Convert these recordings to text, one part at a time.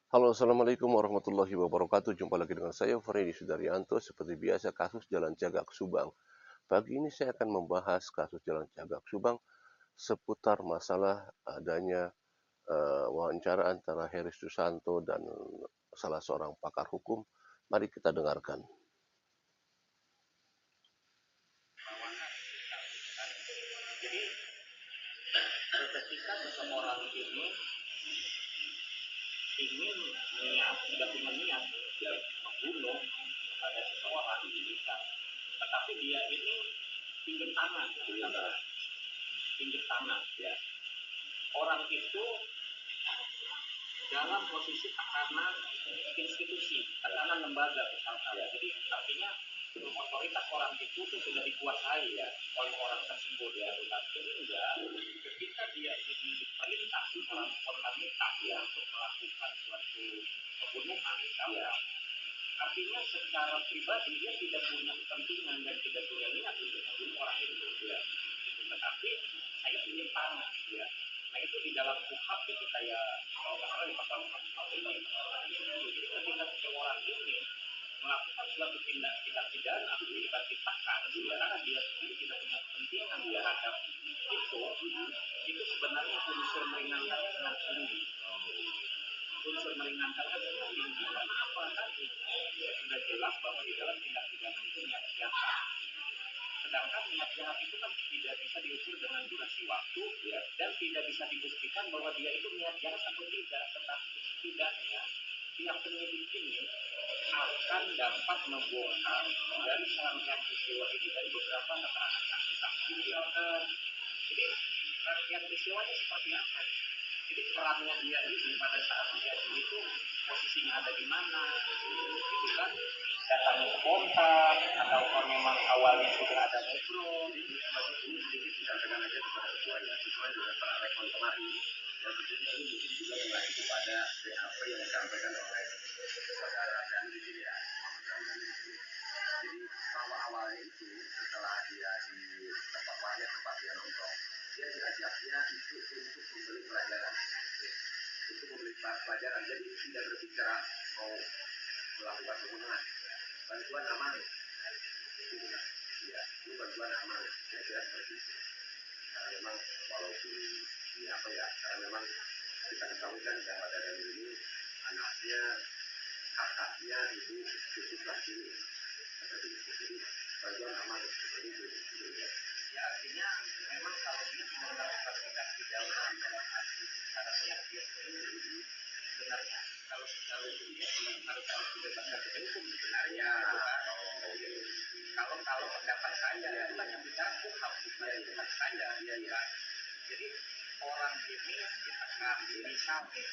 Halo, Assalamualaikum warahmatullahi wabarakatuh. Jumpa lagi dengan saya, Freddy Sudaryanto. Seperti biasa, kasus Jalan Cagak Subang. Pagi ini saya akan membahas kasus Jalan Cagak Subang seputar masalah adanya wawancara antara Heri Susanto dan salah seorang pakar hukum. Mari kita dengarkan. Jadi ketika seseorang ini ingin sudah punya niat ya, membunuh pada seseorang bisa, tetapi dia ini pinjam tangan, pinjam tangan ya. Orang itu dalam posisi tekanan institusi, tekanan lembaga misalkan. Jadi artinya otoritas orang itu tuh sudah dikuasai ya oleh orang tersebut ya. Sehingga ketika dia ini diperintah orang otorita ya untuk melakukan suatu pembunuhan misalnya, artinya secara pribadi dia tidak punya kepentingan dan tidak punya niat untuk membunuh orang itu ya. Tetapi saya pinjam tangan ya. Nah itu di dalam kuhab itu kayak kalau nggak salah di pasal 4 jadi ketika seseorang ini melakukan suatu tindak pidana akibat ditekan ya, karena dia sendiri tidak punya kepentingan terhadap itu sebenarnya unsur meringankannya sangat tinggi. Unsur meringankannya sangat tinggi karena apa tadi sudah jelas bahwa di dalam tindak pidana itu niat jahat. Sedangkan niat jahat itu kan tidak bisa diukur dengan durasi waktu ya, dan tidak bisa dibuktikan bahwa dia itu niat jahat atau tidak. Tetapi setidaknya pihak penyidik ini akan dapat membongkar dari serangkaian peristiwa ini dari beberapa keterangan saksi-saksi misalkan. Jadi rangkaian peristiwanya seperti apa? Jadi perannya dia ini pada saat kejadian itu posisinya ada di mana, gitu kan? Datangnya spontan atau memang awalnya sudah ada ngobrol. Ini sedikit disampaikan aja kepada ketua ya, sesuai dengan rekon kemarin. Dan tentunya ini mungkin juga mengacu kepada BAP yang disampaikan oleh saudara dan di sini ya. Jadi awalnya itu setelah dia di tempat dia nongkrong, dia diajaknya itu untuk membeli pelajaran, jadi tidak berbicara mau melakukan pembunuhan, bantuan aman, gitu kan? Ya, itu bantuan aman, kira-kira seperti itu. Karena memang walaupun karena memang kita ketahui kan bahwa dari ini anaknya, kakaknya ibu cukuplah ini, seperti itu. Jadi bantuan aman seperti itu. Ya artinya memang kalau dia mau melakukan tindak pidana dalam arti secara dia sendiri, sebenarnya kalau secara hukum dia harus dibebaskan dari hukum sebenarnya. Kalau pendapat saya itu kan yang bicara kuhab bukan saya ya. Jadi orang ini ditekan misalnya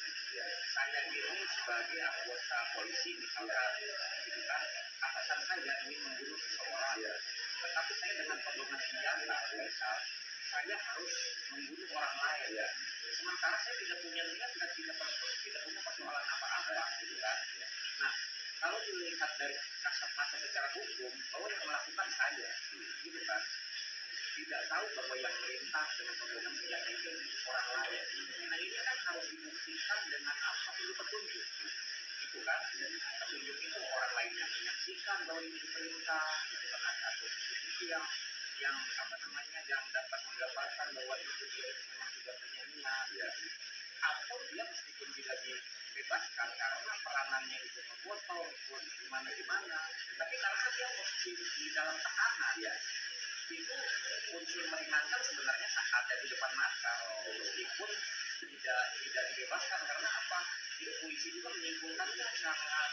saya ini sebagai anggota polisi misalkan gitu kan, atasan saya ingin membunuh seseorang tetapi saya dengan pegangan senjata misal saya harus membunuh orang lain ya, sementara saya tidak punya niat dan tidak punya persoalan apa-apa gitu kan. Nah kalau dilihat dari kasat mata secara hukum bahwa yang melakukan saya gitu kan, tidak tahu bahwa yang perintah dengan pegangan senjata itu orang lain. Nah ini kan harus dibuktikan dengan apa itu petunjuk, itu kan? Petunjuk itu orang lain yang menyaksikan bahwa ini diperintah, itu kan ada institusi yang yang dapat menggambarkan bahwa itu dia memang sudah punya niat, ya. Atau dia meskipun tidak dibebaskan karena peranannya itu memotong, gimana, tapi karena dia posisi di dalam tekanan, ya itu unsur meringankan sebenarnya ada di depan mata meskipun tidak dibebaskan karena apa? Jadi polisi juga menyimpulkannya sangat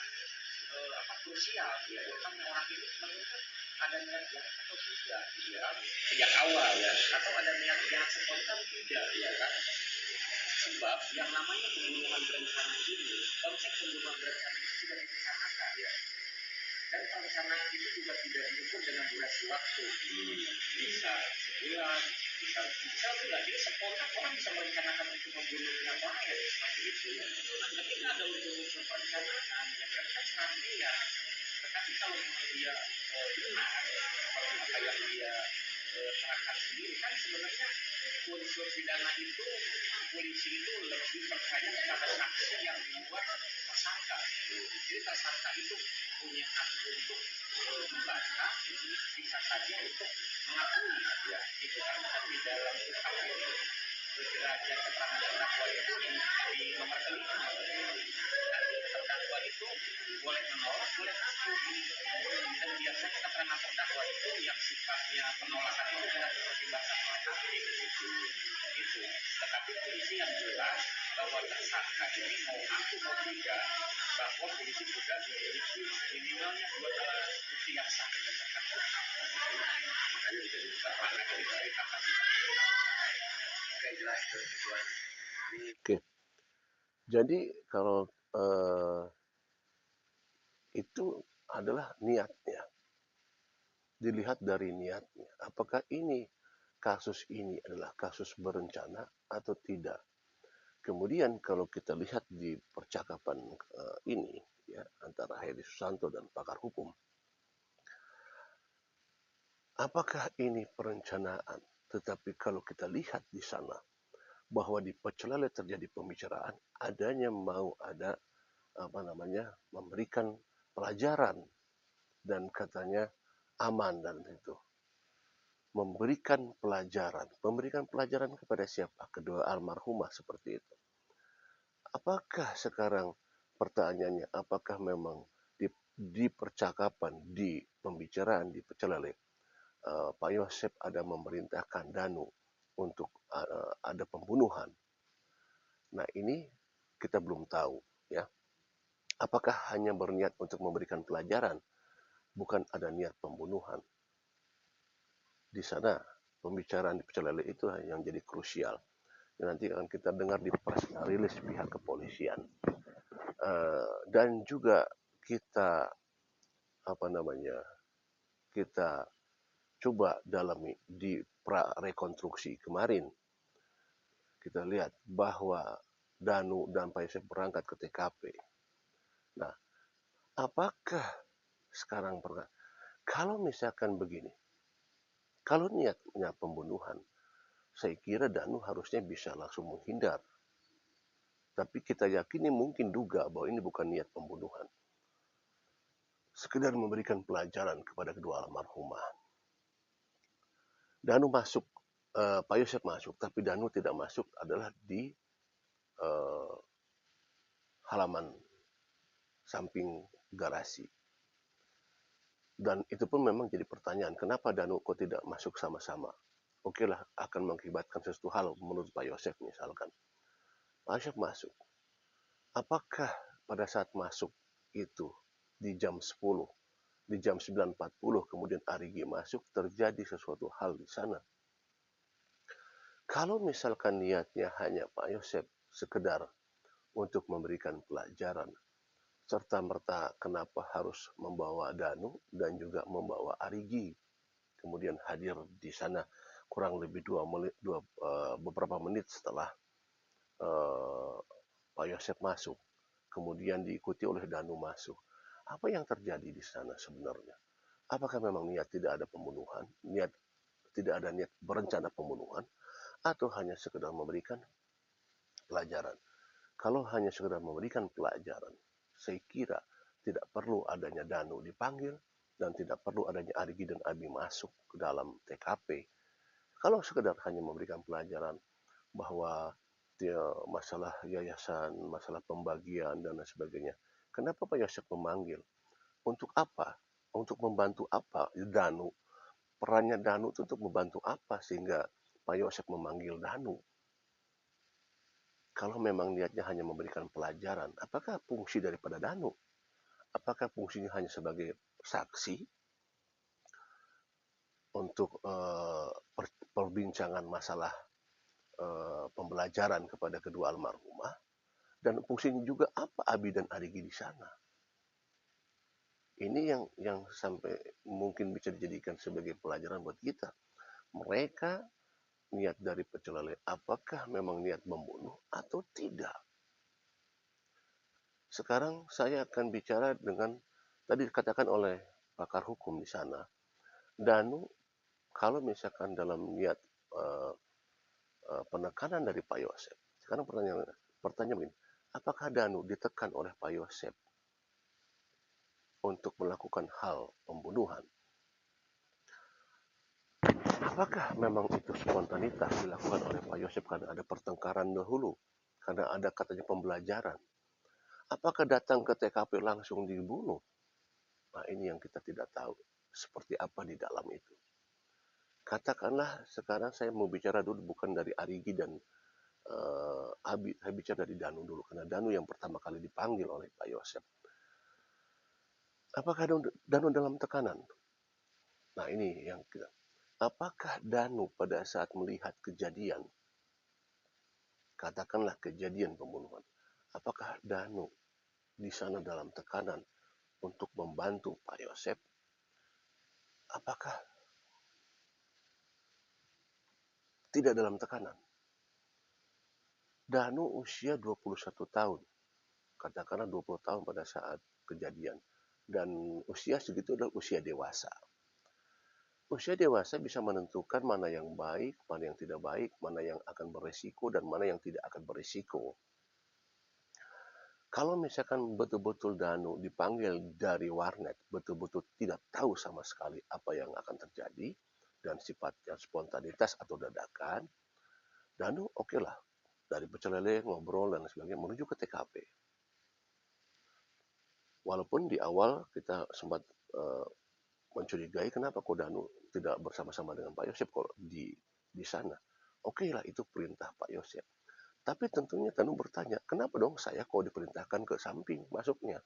krusial ya, tentang orang itu sebenarnya ada niat jahat atau tidak gitu ya, sejak awal ya, atau ada niat jahat spontan tidak ya kan. Sebab yang namanya pembunuhan berencana ini, konsep pembunuhan berencana itu sudah direncanakan ya, dan perencanaan itu juga tidak diukur dengan durasi waktu, bisa sebulan, bisa enggak. Jadi spontan orang bisa merencanakan untuk membunuh yang lain seperti itu ya. Nah, ketika ada unsur-unsur perencanaan ya berarti kan serangkaian. Tetapi kalau memang dia benar seperti apa yang dia terangkan sendiri kan sebenarnya unsur pidana itu polisi itu lebih percaya kepada saksi yang dibuat tersangka. Jadi tersangka itu punya hak untuk membantah, bisa saja untuk mengakui ya. Itu karena kan di dalam UKP ini derajat keterangan terdakwa itu di nomor kelima. Artinya terdakwa itu boleh menolak, boleh ngaku. Dan biasanya keterangan terdakwa itu yang sifatnya penolakan itu sudah dipertimbangkan oleh hakim gitu. Tetapi polisi yang jelas bahwa tersangka ini mau aku mau tidak, bahwa polisi juga memiliki minimalnya dua alat bukti yang sah berdasarkan hukum. Makanya bisa diterangkan dari kata oke jelas kesimpulan. Oke, jadi kalau itu adalah niatnya, dilihat dari niatnya. Apakah kasus ini adalah kasus berencana atau tidak? Kemudian kalau kita lihat di percakapan ini ya antara Hedi Susanto dan pakar hukum, apakah ini perencanaan? Tetapi kalau kita lihat di sana bahwa di Pecel Lele terjadi pembicaraan, adanya mau ada memberikan pelajaran dan katanya aman dan itu memberikan pelajaran kepada siapa? Kedua almarhumah seperti itu. Apakah sekarang pertanyaannya, apakah memang di percakapan, di pembicaraan, di Pecel Lele, Pak Yosep ada memerintahkan Danu untuk ada pembunuhan? Nah ini kita belum tahu ya. Apakah hanya berniat untuk memberikan pelajaran, bukan ada niat pembunuhan? Di sana pembicaraan di Pecel Lele itu yang jadi krusial. Nanti akan kita dengar di press rilis pihak kepolisian. Dan juga kita kita coba dalami di prarekonstruksi kemarin. Kita lihat bahwa Danu dan Pak Yosef berangkat ke TKP. Nah, apakah sekarang kalau misalkan begini, kalau niatnya pembunuhan, saya kira Danu harusnya bisa langsung menghindar. Tapi kita yakini mungkin duga bahwa ini bukan niat pembunuhan. Sekedar memberikan pelajaran kepada kedua almarhumah. Danu masuk, Pak Yosef masuk, tapi Danu tidak masuk adalah di uh, halaman samping garasi. Dan itu pun memang jadi pertanyaan, kenapa Danu kok tidak masuk sama-sama? Oke lah, akan mengakibatkan sesuatu hal menurut Pak Yosef misalkan. Pak Yosef masuk. Apakah pada saat masuk itu di jam 10, di jam 9.40 kemudian Arigi masuk, terjadi sesuatu hal di sana? Kalau misalkan niatnya hanya Pak Yosef sekedar untuk memberikan pelajaran, serta-merta kenapa harus membawa Danu dan juga membawa Arigi, kemudian hadir di sana kurang lebih beberapa menit setelah Pak Yosef masuk, kemudian diikuti oleh Danu masuk. Apa yang terjadi di sana sebenarnya? Apakah memang niat tidak ada pembunuhan, tidak ada niat berencana pembunuhan, atau hanya sekedar memberikan pelajaran? Kalau hanya sekedar memberikan pelajaran, saya kira tidak perlu adanya Danu dipanggil dan tidak perlu adanya Arigi dan Abi masuk ke dalam TKP. Kalau sekedar hanya memberikan pelajaran bahwa dia masalah yayasan, masalah pembagian dan lain sebagainya, kenapa Pak Yosef memanggil? Untuk apa? Untuk membantu apa? Danu. Perannya Danu itu untuk membantu apa sehingga Pak Yosef memanggil Danu? Kalau memang niatnya hanya memberikan pelajaran, apakah fungsi daripada Danu? Apakah fungsinya hanya sebagai saksi untuk perbincangan masalah pembelajaran kepada kedua almarhumah? Dan fungsinya juga apa Abi dan Arigi di sana? Ini yang sampai mungkin bisa dijadikan sebagai pelajaran buat kita. Mereka niat dari Pecel Lele, apakah memang niat membunuh atau tidak? Sekarang saya akan bicara dengan tadi dikatakan oleh pakar hukum di sana, Danu kalau misalkan dalam niat penekanan dari Pak Yosef, sekarang pertanyaan begini, apakah Danu ditekan oleh Pak Yosef untuk melakukan hal pembunuhan? Apakah memang itu spontanitas dilakukan oleh Pak Yosef karena ada pertengkaran dahulu, karena ada katanya pembelajaran? Apakah datang ke TKP langsung dibunuh? Nah, ini yang kita tidak tahu seperti apa di dalam itu. Katakanlah sekarang saya mau bicara dulu bukan dari Arigi dan Abi, saya bicara dari Danu dulu karena Danu yang pertama kali dipanggil oleh Pak Yosef. Apakah Danu dalam tekanan? Nah, ini yang kita. Apakah Danu pada saat melihat kejadian, katakanlah kejadian pembunuhan, apakah Danu di sana dalam tekanan untuk membantu Pak Yosef? Apakah tidak dalam tekanan? Danu usia 21 tahun, katakanlah 20 tahun pada saat kejadian. Dan usia segitu adalah usia dewasa. Usia dewasa bisa menentukan mana yang baik, mana yang tidak baik, mana yang akan beresiko, dan mana yang tidak akan beresiko. Kalau misalkan betul-betul Danu dipanggil dari warnet, betul-betul tidak tahu sama sekali apa yang akan terjadi, dan sifatnya spontanitas atau dadakan, Danu oke lah, dari pecel lele, ngobrol, dan sebagainya, menuju ke TKP. Walaupun di awal kita sempat mencurigai kenapa kok Danu tidak bersama-sama dengan Pak Yosef kalau di sana. Oke lah, itu perintah Pak Yosef. Tapi tentunya Danu bertanya, kenapa dong saya kok diperintahkan ke samping masuknya?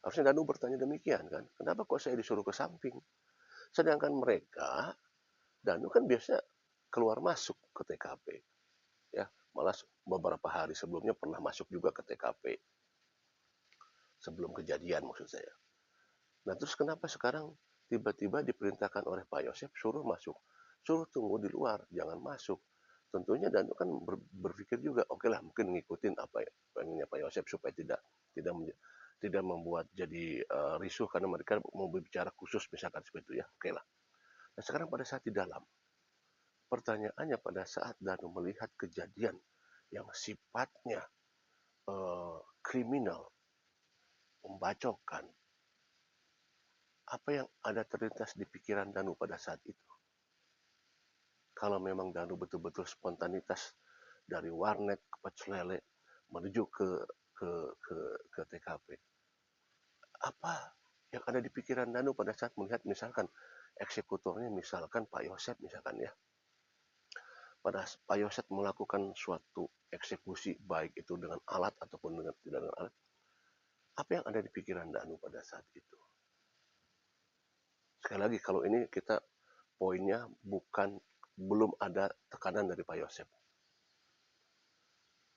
Harusnya Danu bertanya demikian kan, kenapa kok saya disuruh ke samping? Sedangkan mereka, Danu kan biasa keluar masuk ke TKP. Ya, malah beberapa hari sebelumnya pernah masuk juga ke TKP. Sebelum kejadian maksud saya. Nah terus kenapa sekarang tiba-tiba diperintahkan oleh Pak Yosef suruh masuk, suruh tunggu di luar, jangan masuk. Tentunya Danu kan berpikir juga, oke lah mungkin ngikutin apa ya pengennya Pak Yosef supaya tidak tidak membuat jadi risuh karena mereka mau bicara khusus misalkan seperti itu ya, oke lah. Nah sekarang pada saat di dalam, pertanyaannya pada saat Danu melihat kejadian yang sifatnya kriminal, membacokkan, apa yang ada terlintas di pikiran Danu pada saat itu? Kalau memang Danu betul-betul spontanitas dari warnet ke pecel lele menuju ke ke ke TKP. Apa yang ada di pikiran Danu pada saat melihat misalkan eksekutornya misalkan Pak Yosef misalkan ya. Pada Pak Yosef melakukan suatu eksekusi baik itu dengan alat ataupun dengan tidak dengan alat. Apa yang ada di pikiran Danu pada saat itu? Sekali lagi kalau ini kita poinnya bukan belum ada tekanan dari Pak Yosef.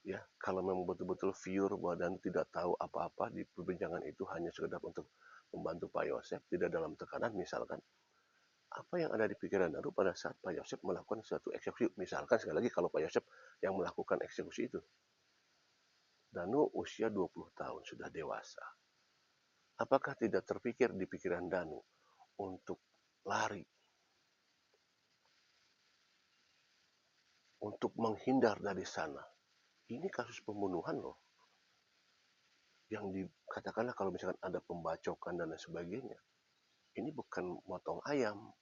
Ya, kalau memang betul-betul pure bahwa dan tidak tahu apa-apa di perbincangan itu hanya sekedar untuk membantu Pak Yosef, tidak dalam tekanan misalkan, apa yang ada di pikiran Danu pada saat Pak Yosef melakukan suatu eksekusi, misalkan sekali lagi kalau Pak Yosef yang melakukan eksekusi itu, Danu usia 20 tahun sudah dewasa. Apakah tidak terpikir di pikiran Danu untuk lari, untuk menghindar dari sana? Ini kasus pembunuhan loh, yang dikatakanlah kalau misalkan ada pembacokan dan lain sebagainya. Ini bukan motong ayam,